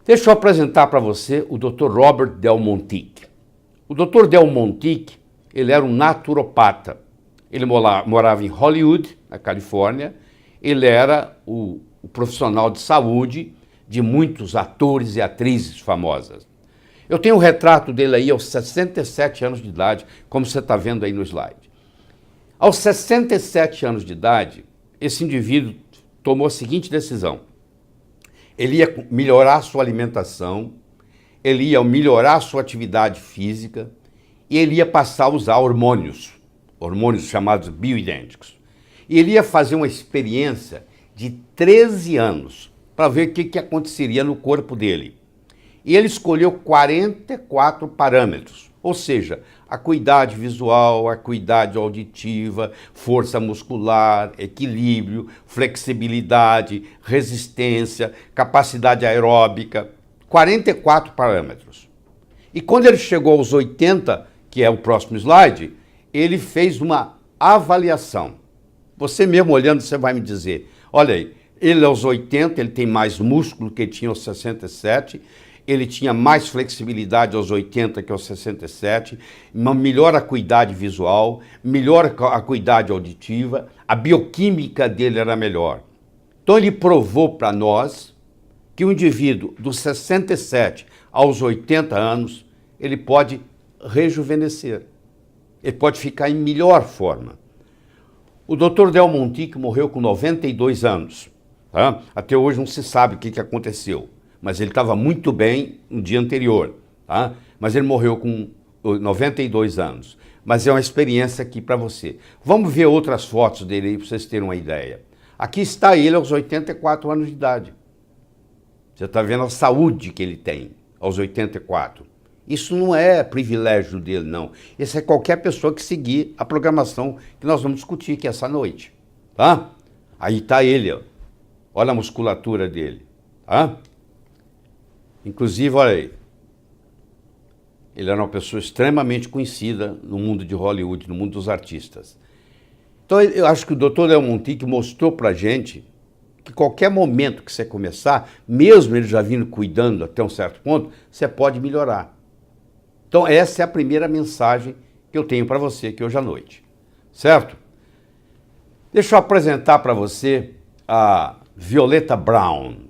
Deixa eu apresentar para você o Dr. Robert Del Montique. O Dr. Del Montique, ele era um naturopata. Ele morava em Hollywood, na Califórnia. Ele era o profissional de saúde de muitos atores e atrizes famosas. Eu tenho um retrato dele aí aos 67 anos de idade, como você está vendo aí no slide. Aos 67 anos de idade, esse indivíduo tomou a seguinte decisão. Ele ia melhorar a sua alimentação, ele ia melhorar a sua atividade física e ele ia passar a usar hormônios chamados bioidênticos. E ele ia fazer uma experiência de 13 anos para ver o que aconteceria no corpo dele. E ele escolheu 44 parâmetros, ou seja, acuidade visual, acuidade auditiva, força muscular, equilíbrio, flexibilidade, resistência, capacidade aeróbica, 44 parâmetros. E quando ele chegou aos 80, que é o próximo slide, ele fez uma avaliação. Você mesmo olhando, você vai me dizer, olha aí, ele aos 80, ele tem mais músculo que ele tinha aos 67, ele tinha mais flexibilidade aos 80 que aos 67, uma melhor acuidade visual, melhor acuidade auditiva, a bioquímica dele era melhor. Então ele provou para nós que o indivíduo dos 67 aos 80 anos, ele pode rejuvenescer, ele pode ficar em melhor forma. O Dr. Del Montique morreu com 92 anos. Tá? Até hoje não se sabe o que aconteceu. Mas ele estava muito bem no dia anterior, tá? Mas ele morreu com 92 anos. Mas é uma experiência aqui para você. Vamos ver outras fotos dele aí para vocês terem uma ideia. Aqui está ele aos 84 anos de idade. Você está vendo a saúde que ele tem aos 84. Isso não é privilégio dele, não. Isso é qualquer pessoa que seguir a programação que nós vamos discutir aqui essa noite, tá? Aí está ele, ó. Olha a musculatura dele, tá? Inclusive, olha aí, ele era uma pessoa extremamente conhecida no mundo de Hollywood, no mundo dos artistas. Então, eu acho que o Dr. Del Montique mostrou pra gente que qualquer momento que você começar, mesmo ele já vindo cuidando até um certo ponto, você pode melhorar. Então, essa é a primeira mensagem que eu tenho para você aqui hoje à noite, certo? Deixa eu apresentar para você a Violeta Brown.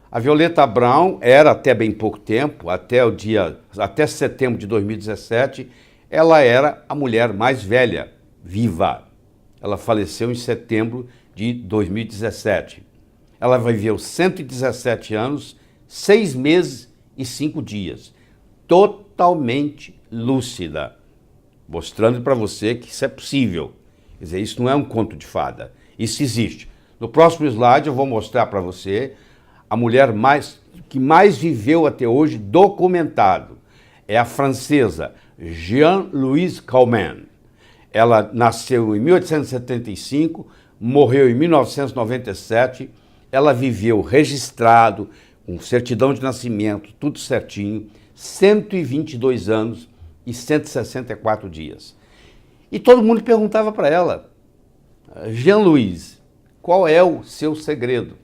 A Violeta Brown era, até bem pouco tempo, até setembro de 2017, ela era a mulher mais velha viva. Ela faleceu em setembro de 2017. Ela viveu 117 anos, 6 meses e 5 dias. Totalmente lúcida. Mostrando para você que isso é possível. Quer dizer, isso não é um conto de fada. Isso existe. No próximo slide eu vou mostrar para você a mulher que mais viveu até hoje documentado. É a francesa Jeanne-Louise Calment. Ela nasceu em 1875, morreu em 1997. Ela viveu registrado, com certidão de nascimento, tudo certinho, 122 anos e 164 dias. E todo mundo perguntava para ela, Jeanne-Louise, qual é o seu segredo?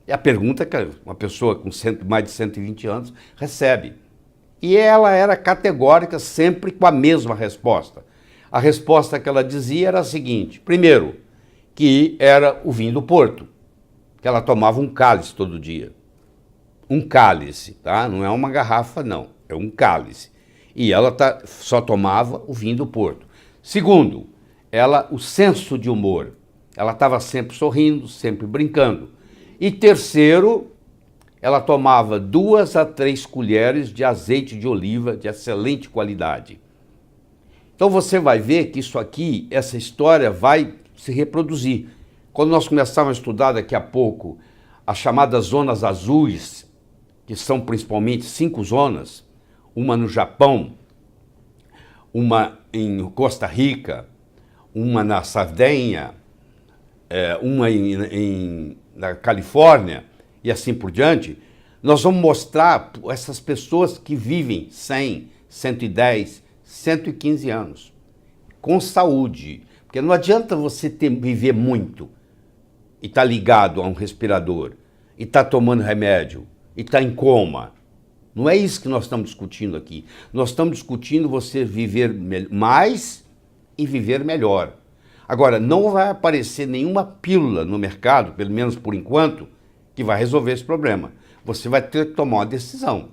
É a pergunta que uma pessoa com mais de 120 anos recebe. E ela era categórica, sempre com a mesma resposta. A resposta que ela dizia era a seguinte: primeiro, que era o vinho do Porto, que ela tomava um cálice todo dia. Um cálice, tá? Não é uma garrafa, não. É um cálice. E ela só tomava o vinho do Porto. Segundo, o senso de humor. Ela estava sempre sorrindo, sempre brincando. E terceiro, ela tomava 2 a 3 colheres de azeite de oliva de excelente qualidade. Então você vai ver que isso aqui, essa história vai se reproduzir. Quando nós começarmos a estudar daqui a pouco as chamadas zonas azuis, que são principalmente 5 zonas, uma no Japão, uma em Costa Rica, uma na Sardenha, uma na Califórnia e assim por diante, nós vamos mostrar essas pessoas que vivem 100, 110, 115 anos, com saúde. Porque não adianta você viver muito e estar ligado a um respirador, e estar tomando remédio, e está em coma. Não é isso que nós estamos discutindo aqui. Nós estamos discutindo você viver mais e viver melhor. Agora, não vai aparecer nenhuma pílula no mercado, pelo menos por enquanto, que vai resolver esse problema. Você vai ter que tomar uma decisão.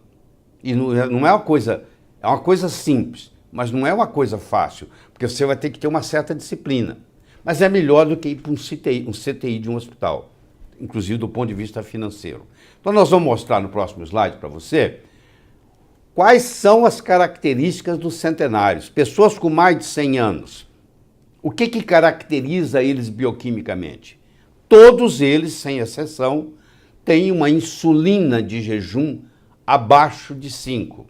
E não é uma coisa, é uma coisa simples, mas não é uma coisa fácil, porque você vai ter que ter uma certa disciplina. Mas é melhor do que ir para um CTI de um hospital, inclusive do ponto de vista financeiro. Então nós vamos mostrar no próximo slide para você quais são as características dos centenários, pessoas com mais de 100 anos. O que caracteriza eles bioquimicamente? Todos eles, sem exceção, têm uma insulina de jejum abaixo de 5.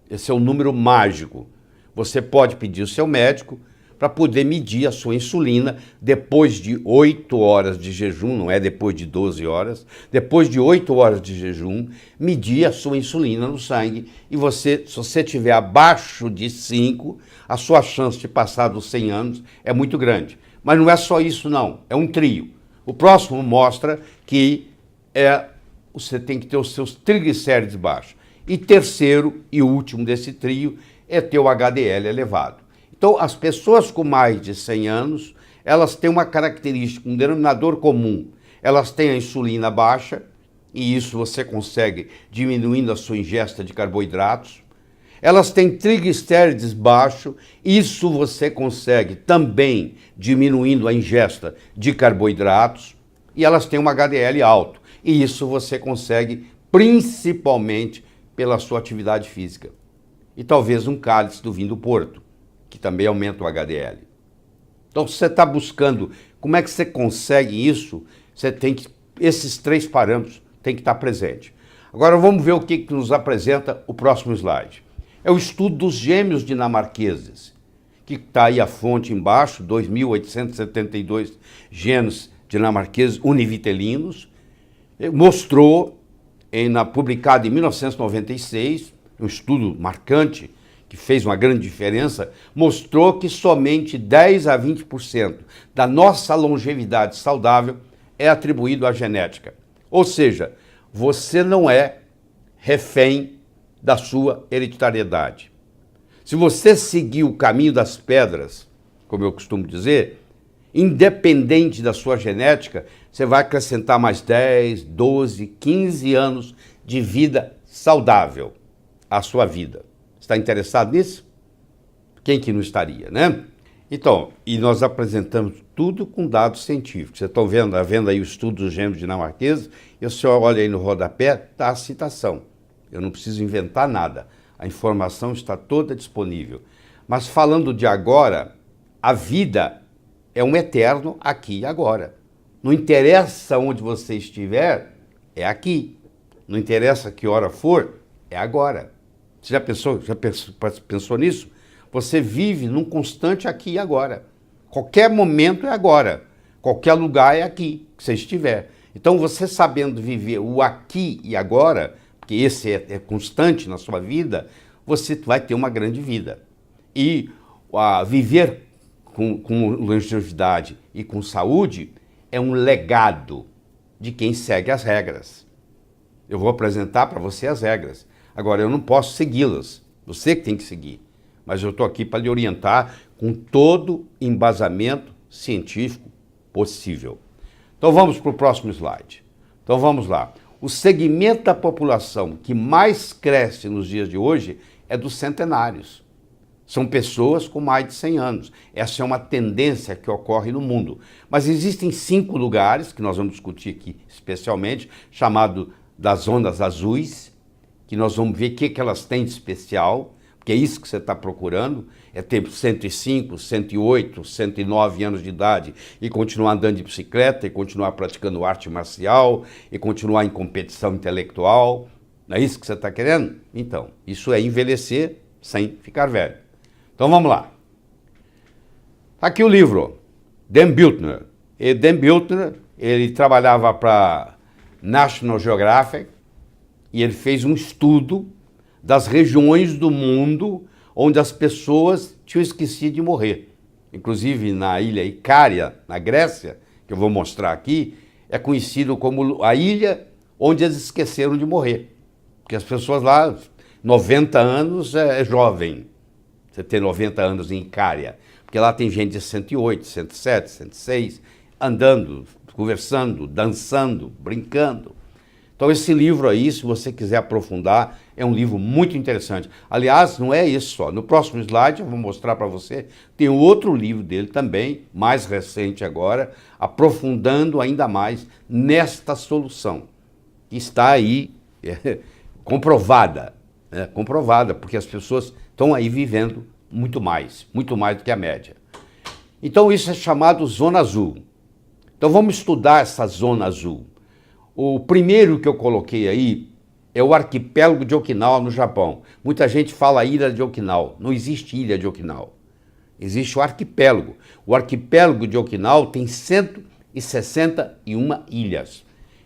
Esse é o número mágico. Você pode pedir ao seu médico para poder medir a sua insulina depois de 8 horas de jejum, não é depois de 12 horas, depois de 8 horas de jejum, medir a sua insulina no sangue e você, se você estiver abaixo de 5, a sua chance de passar dos 100 anos é muito grande. Mas não é só isso não, é um trio. O próximo mostra que você tem que ter os seus triglicérides baixos. E terceiro e último desse trio é ter o HDL elevado. Então, as pessoas com mais de 100 anos, elas têm uma característica, um denominador comum. Elas têm a insulina baixa, e isso você consegue diminuindo a sua ingesta de carboidratos. Elas têm triglicérides baixo, isso você consegue também diminuindo a ingesta de carboidratos. E elas têm um HDL alto, e isso você consegue principalmente pela sua atividade física. E talvez um cálice do vinho do Porto, que também aumenta o HDL. Então, se você está buscando como é que você consegue isso, você tem que, esses 3 parâmetros têm que estar presentes. Agora vamos ver o que nos apresenta o próximo slide. É o estudo dos gêmeos dinamarqueses, que está aí a fonte embaixo, 2.872 gêmeos dinamarqueses univitelinos, mostrou, publicado em 1996, um estudo marcante, que fez uma grande diferença, mostrou que somente 10 a 20% da nossa longevidade saudável é atribuído à genética. Ou seja, você não é refém da sua hereditariedade. Se você seguir o caminho das pedras, como eu costumo dizer, independente da sua genética, você vai acrescentar mais 10, 12, 15 anos de vida saudável à sua vida. Está interessado nisso? Quem que não estaria, né? Então, e nós apresentamos tudo com dados científicos. Vocês estão vendo aí o estudo dos gêmeos dinamarqueses, e o senhor olha aí no rodapé, está a citação. Eu não preciso inventar nada. A informação está toda disponível. Mas falando de agora, a vida é um eterno aqui e agora. Não interessa onde você estiver, é aqui. Não interessa que hora for, é agora. Você já pensou nisso? Você vive num constante aqui e agora. Qualquer momento é agora. Qualquer lugar é aqui que você estiver. Então, você sabendo viver o aqui e agora, porque esse é constante na sua vida, você vai ter uma grande vida. E viver com longevidade e com saúde é um legado de quem segue as regras. Eu vou apresentar para você as regras. Agora, eu não posso segui-las, você que tem que seguir, mas eu estou aqui para lhe orientar com todo embasamento científico possível. Então vamos para o próximo slide. Então vamos lá. O segmento da população que mais cresce nos dias de hoje é dos centenários. São pessoas com mais de 100 anos. Essa é uma tendência que ocorre no mundo. Mas existem 5 lugares, que nós vamos discutir aqui especialmente, chamado das zonas azuis, que nós vamos ver o que elas têm de especial, porque é isso que você está procurando, é ter 105, 108, 109 anos de idade e continuar andando de bicicleta, e continuar praticando arte marcial, e continuar em competição intelectual. Não é isso que você está querendo? Então, isso é envelhecer sem ficar velho. Então vamos lá. Aqui o livro, Dan Buettner. E Dan Buettner, ele trabalhava para National Geographic, e ele fez um estudo das regiões do mundo onde as pessoas tinham esquecido de morrer. Inclusive na ilha Icária, na Grécia, que eu vou mostrar aqui, é conhecido como a ilha onde eles esqueceram de morrer. Porque as pessoas lá, 90 anos é jovem, você ter 90 anos em Icária. Porque lá tem gente de 108, 107, 106, andando, conversando, dançando, brincando. Então esse livro aí, se você quiser aprofundar, é um livro muito interessante. Aliás, não é isso só. No próximo slide eu vou mostrar para você, tem outro livro dele também, mais recente agora, aprofundando ainda mais nesta solução, que está aí comprovada, né? Comprovada, porque as pessoas estão aí vivendo muito mais do que a média. Então isso é chamado Zona Azul. Então vamos estudar essa Zona Azul. O primeiro que eu coloquei aí é o arquipélago de Okinawa, no Japão. Muita gente fala ilha de Okinawa. Não existe ilha de Okinawa. Existe o arquipélago. O arquipélago de Okinawa tem 161 ilhas.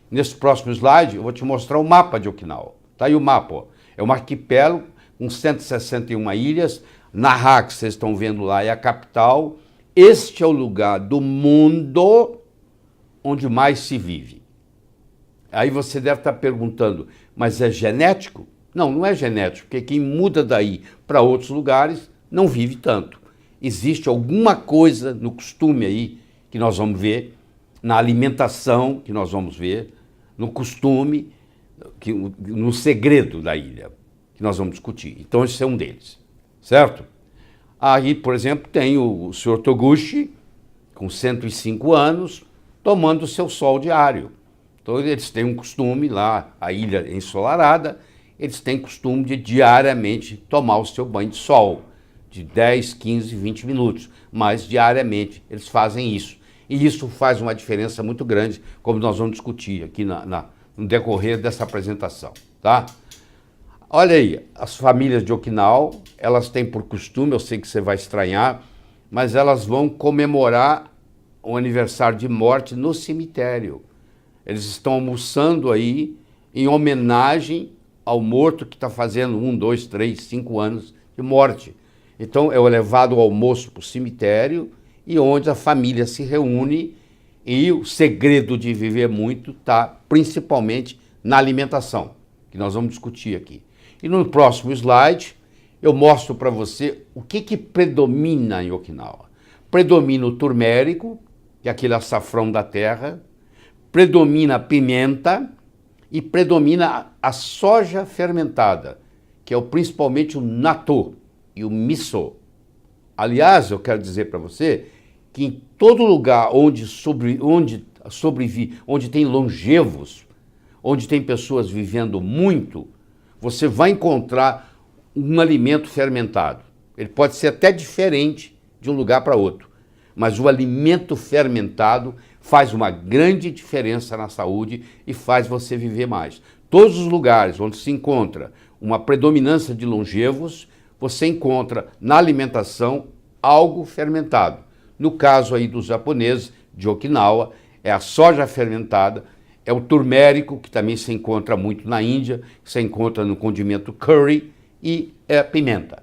Nesse próximo slide eu vou te mostrar o mapa de Okinawa. Tá aí o mapa, ó. É um arquipélago com 161 ilhas. Naha, que vocês estão vendo lá, é a capital. Este é o lugar do mundo onde mais se vive. Aí você deve estar perguntando, mas é genético? Não, não é genético, porque quem muda daí para outros lugares não vive tanto. Existe alguma coisa no costume aí que nós vamos ver, na alimentação que nós vamos ver, no costume, no segredo da ilha, que nós vamos discutir. Então esse é um deles, certo? Aí, por exemplo, tem o Sr. Toguchi, com 105 anos, tomando o seu sol diário. Então eles têm um costume lá, a ilha ensolarada, eles têm costume de diariamente tomar o seu banho de sol, de 10, 15, 20 minutos, mas diariamente eles fazem isso. E isso faz uma diferença muito grande, como nós vamos discutir aqui no decorrer dessa apresentação, tá? Olha aí, as famílias de Okinawa, elas têm por costume, eu sei que você vai estranhar, mas elas vão comemorar o aniversário de morte no cemitério. Eles estão almoçando aí em homenagem ao morto que está fazendo 1, 2, 3, 5 anos de morte. Então é o levado ao almoço para o cemitério e onde a família se reúne e o segredo de viver muito está principalmente na alimentação, que nós vamos discutir aqui. E no próximo slide eu mostro para você o que predomina em Okinawa. Predomina o turmérico, que é aquele açafrão da terra, predomina a pimenta e predomina a soja fermentada, que é principalmente o natto e o miso. Aliás, eu quero dizer para você que em todo lugar onde tem longevos, onde tem pessoas vivendo muito, você vai encontrar um alimento fermentado. Ele pode ser até diferente de um lugar para outro, mas o alimento fermentado faz uma grande diferença na saúde e faz você viver mais. Todos os lugares onde se encontra uma predominância de longevos, você encontra na alimentação algo fermentado. No caso aí dos japoneses, de Okinawa, é a soja fermentada, é o turmérico, que também se encontra muito na Índia, que se encontra no condimento curry, e é a pimenta.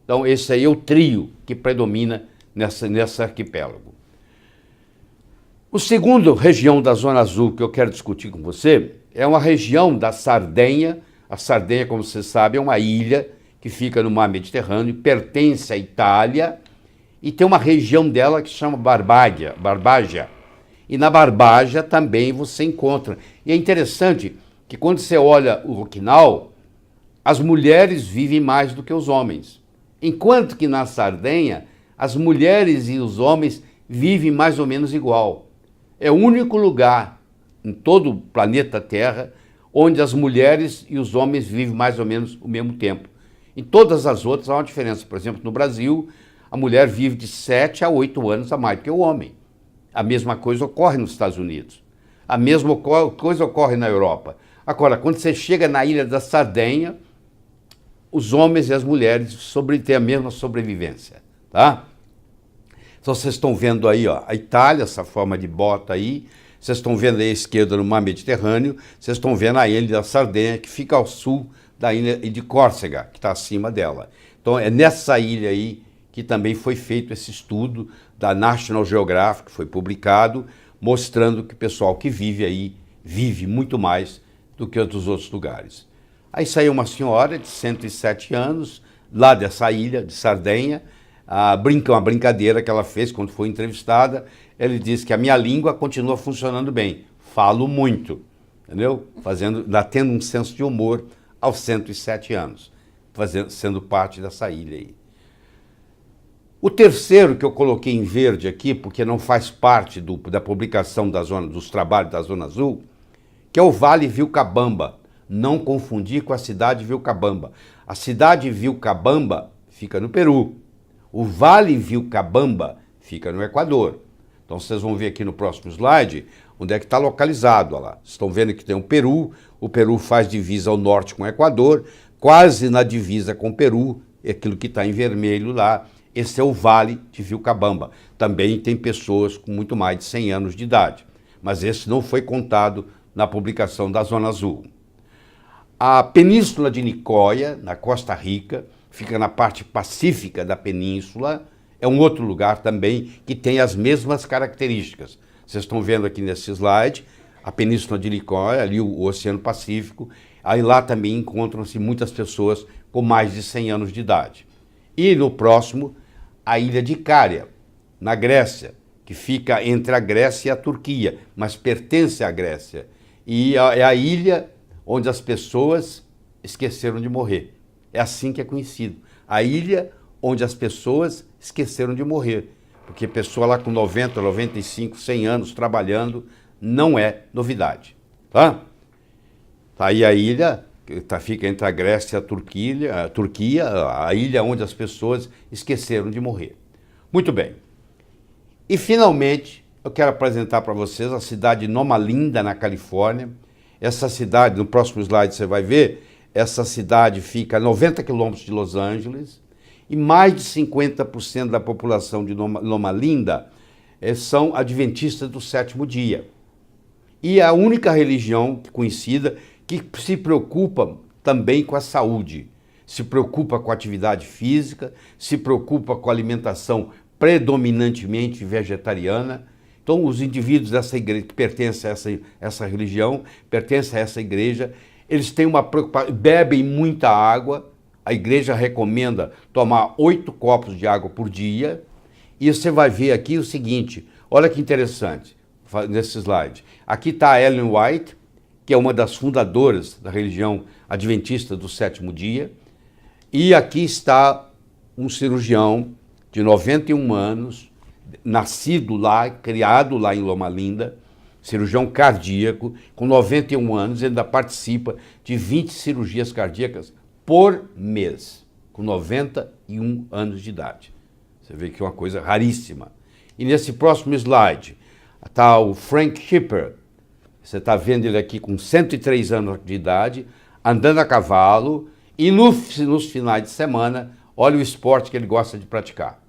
Então esse aí é o trio que predomina nesse arquipélago. O segundo região da Zona Azul que eu quero discutir com você é uma região da Sardenha. A Sardenha, como você sabe, é uma ilha que fica no mar Mediterrâneo, pertence à Itália e tem uma região dela que se chama Barbagia. E na Barbagia também você encontra. E é interessante que quando você olha o Okinawa, as mulheres vivem mais do que os homens. Enquanto que na Sardenha, as mulheres e os homens vivem mais ou menos igual. É o único lugar em todo o planeta Terra onde as mulheres e os homens vivem mais ou menos o mesmo tempo. Em todas as outras há uma diferença. Por exemplo, no Brasil, a mulher vive de 7 a 8 anos a mais do que o homem. A mesma coisa ocorre nos Estados Unidos. A mesma coisa ocorre na Europa. Agora, quando você chega na ilha da Sardenha, os homens e as mulheres têm a mesma sobrevivência, tá? Então vocês estão vendo aí, ó, a Itália, essa forma de bota aí, vocês estão vendo aí à esquerda no mar Mediterrâneo, vocês estão vendo a ilha da Sardenha, que fica ao sul da ilha de Córcega, que está acima dela. Então é nessa ilha aí que também foi feito esse estudo da National Geographic, que foi publicado, mostrando que o pessoal que vive aí vive muito mais do que dos outros lugares. Aí saiu uma senhora de 107 anos, lá dessa ilha de Sardenha, uma brincadeira que ela fez quando foi entrevistada. Ele disse que a minha língua continua funcionando bem, falo muito, entendeu? Tendo um senso de humor aos 107 anos, sendo parte dessa ilha aí. O terceiro que eu coloquei em verde aqui, porque não faz parte da publicação dos trabalhos da Zona Azul, que é o Vale Vilcabamba. Não confundir com a cidade Vilcabamba. A cidade Vilcabamba fica no Peru. O Vale Vilcabamba fica no Equador. Então vocês vão ver aqui no próximo slide onde é que está localizado. Olha lá. Vocês estão vendo que tem o Peru faz divisa ao norte com o Equador, quase na divisa com o Peru, é aquilo que está em vermelho lá. Esse é o Vale de Vilcabamba. Também tem pessoas com muito mais de 100 anos de idade, mas esse não foi contado na publicação da Zona Azul. A Península de Nicoya, na Costa Rica, fica na parte pacífica da península, é um outro lugar também que tem as mesmas características. Vocês estão vendo aqui nesse slide, a Península de Nicoya, ali o Oceano Pacífico, aí lá também encontram-se muitas pessoas com mais de 100 anos de idade. E no próximo, a ilha de Icaria, na Grécia, que fica entre a Grécia e a Turquia, mas pertence à Grécia. E é a ilha onde as pessoas esqueceram de morrer. É assim que é conhecido. A ilha onde as pessoas esqueceram de morrer. Porque pessoa lá com 90, 95, 100 anos trabalhando não é novidade. Tá? Tá aí a ilha, que fica entre a Grécia e a Turquia, a ilha onde as pessoas esqueceram de morrer. Muito bem. E finalmente, eu quero apresentar para vocês a cidade de Loma Linda, na Califórnia. Essa cidade, no próximo slide você vai ver, essa cidade fica a 90 quilômetros de Los Angeles e mais de 50% da população de Loma Linda são adventistas do sétimo dia. E é a única religião conhecida que se preocupa também com a saúde, se preocupa com a atividade física, se preocupa com a alimentação predominantemente vegetariana. Então, os indivíduos dessa igreja, que pertencem a essa religião, pertencem a essa igreja, eles têm uma preocupação, bebem muita água. A igreja recomenda tomar 8 copos de água por dia. E você vai ver aqui o seguinte, olha que interessante, nesse slide. Aqui está a Ellen White, que é uma das fundadoras da religião adventista do sétimo dia. E aqui está um cirurgião de 91 anos, nascido lá, criado lá em Loma Linda, cirurgião cardíaco, com 91 anos, ele ainda participa de 20 cirurgias cardíacas por mês, com 91 anos de idade. Você vê que é uma coisa raríssima. E nesse próximo slide está o Frank Shipper. Você está vendo ele aqui com 103 anos de idade, andando a cavalo, e nos finais de semana, olha o esporte que ele gosta de praticar.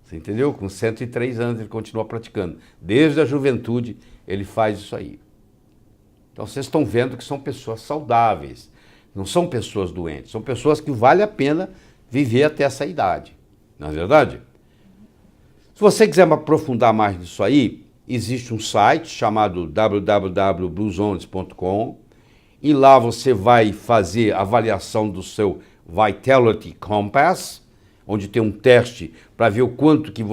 Você entendeu? Com 103 anos ele continua praticando. Desde a juventude ele faz isso aí. Então vocês estão vendo que são pessoas saudáveis. Não são pessoas doentes. São pessoas que vale a pena viver até essa idade. Não é verdade? Se você quiser aprofundar mais nisso aí, existe um site chamado www.bluezones.com e lá você vai fazer a avaliação do seu Vitality Compass, onde tem um teste para ver o quanto que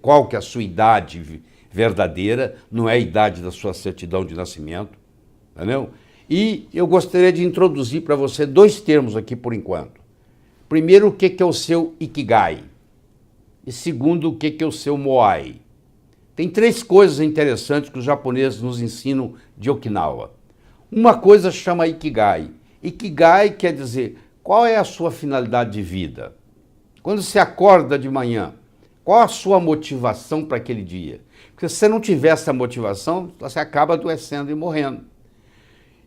qual que é a sua idade verdadeira, não é a idade da sua certidão de nascimento, entendeu? E eu gostaria de introduzir para você 2 termos aqui por enquanto. Primeiro, o que é o seu Ikigai? E segundo, o que é o seu Moai? Tem 3 coisas interessantes que os japoneses nos ensinam de Okinawa. Uma coisa chama Ikigai. Ikigai quer dizer, qual é a sua finalidade de vida? Quando você acorda de manhã, qual a sua motivação para aquele dia? Porque se você não tiver essa motivação, você acaba adoecendo e morrendo.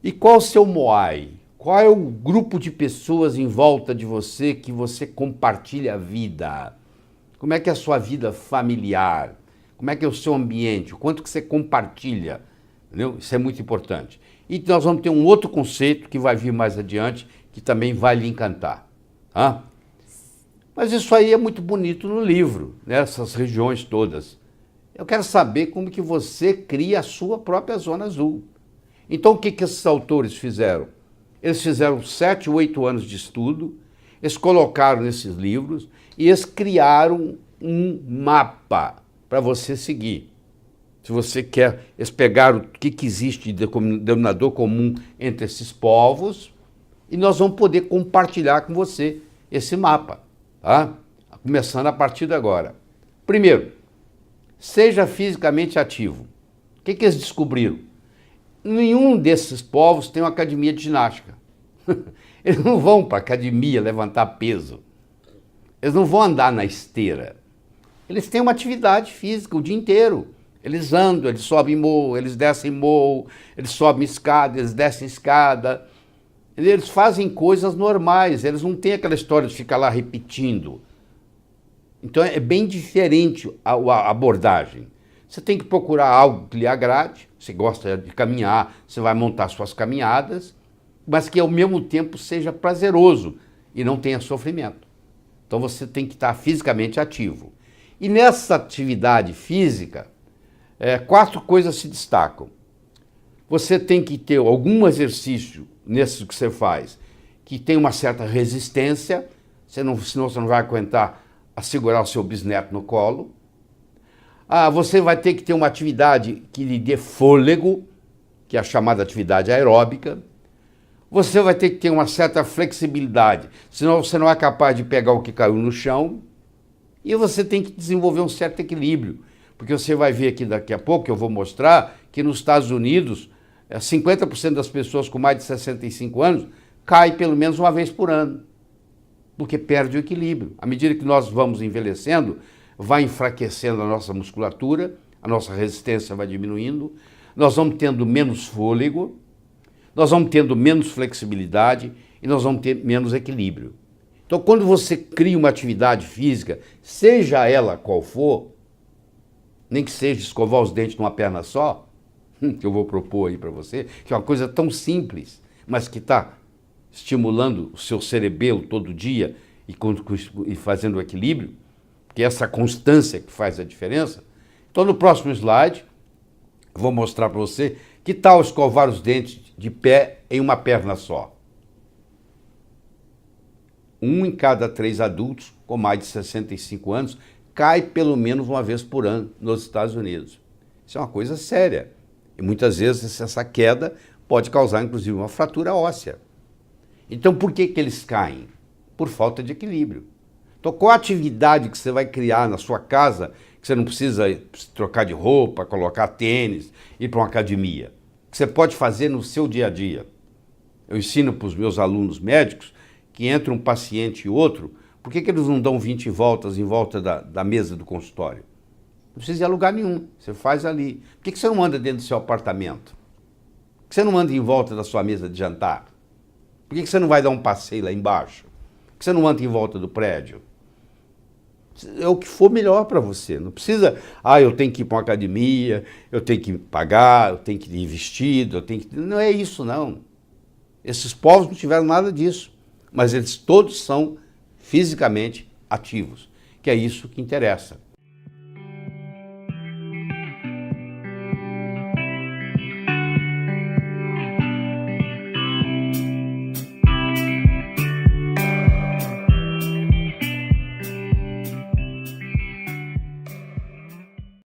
E qual o seu Moai? Qual é o grupo de pessoas em volta de você que você compartilha a vida? Como é que é a sua vida familiar? Como é que é o seu ambiente? O quanto que você compartilha? Entendeu? Isso é muito importante. E nós vamos ter um outro conceito que vai vir mais adiante, que também vai lhe encantar. Tá? Mas isso aí é muito bonito no livro, né? Essas regiões todas. Eu quero saber como que você cria a sua própria Zona Azul. Então o que esses autores fizeram? Eles fizeram 7 ou 8 anos de estudo, eles colocaram nesses livros e eles criaram um mapa para você seguir. Se você quer, eles pegaram o que existe de denominador comum entre esses povos e nós vamos poder compartilhar com você esse mapa, tá? Começando a partir de agora. Primeiro, seja fisicamente ativo. O que eles descobriram? Nenhum desses povos tem uma academia de ginástica. Eles não vão para a academia levantar peso. Eles não vão andar na esteira. Eles têm uma atividade física o dia inteiro. Eles andam, eles sobem morro, eles descem morro, eles sobem escada, eles descem escada. Eles fazem coisas normais, eles não têm aquela história de ficar lá repetindo. Então é bem diferente a abordagem. Você tem que procurar algo que lhe agrade, você gosta de caminhar, você vai montar suas caminhadas, mas que ao mesmo tempo seja prazeroso e não tenha sofrimento. Então você tem que estar fisicamente ativo. E nessa atividade física, 4 coisas se destacam. Você tem que ter algum exercício nesse que você faz, que tem uma certa resistência, senão você não vai aguentar a segurar o seu bisneto no colo. Você vai ter que ter uma atividade que lhe dê fôlego, que é a chamada atividade aeróbica. Você vai ter que ter uma certa flexibilidade, senão você não é capaz de pegar o que caiu no chão. E você tem que desenvolver um certo equilíbrio, porque você vai ver aqui daqui a pouco, eu vou mostrar, que nos Estados Unidos, 50% das pessoas com mais de 65 anos caem pelo menos uma vez por ano, porque perde o equilíbrio. À medida que nós vamos envelhecendo, vai enfraquecendo a nossa musculatura, a nossa resistência vai diminuindo, nós vamos tendo menos fôlego, nós vamos tendo menos flexibilidade e nós vamos ter menos equilíbrio. Então, quando você cria uma atividade física, seja ela qual for, nem que seja escovar os dentes numa perna só, que eu vou propor aí para você, que é uma coisa tão simples, mas que está estimulando o seu cerebelo todo dia e fazendo o equilíbrio, que é essa constância que faz a diferença. Então, no próximo slide, eu vou mostrar para você que tal escovar os dentes de pé em uma perna só. 1 em cada 3 adultos com mais de 65 anos cai pelo menos uma vez por ano nos Estados Unidos. Isso é uma coisa séria. E muitas vezes essa queda pode causar, inclusive, uma fratura óssea. Então, por que eles caem? Por falta de equilíbrio. Então, qual a atividade que você vai criar na sua casa, que você não precisa trocar de roupa, colocar tênis, ir para uma academia, que você pode fazer no seu dia a dia? Eu ensino para os meus alunos médicos que entre um paciente e outro, por que eles não dão 20 voltas em volta da mesa do consultório? Não precisa ir a lugar nenhum, você faz ali. Por que você não anda dentro do seu apartamento? Por que você não anda em volta da sua mesa de jantar? Por que você não vai dar um passeio lá embaixo? Por que você não anda em volta do prédio? É o que for melhor para você. Não precisa, eu tenho que ir para uma academia, eu tenho que pagar, eu tenho que ir vestido, eu tenho que... Não é isso, não. Esses povos não tiveram nada disso, mas eles todos são fisicamente ativos, que é isso que interessa.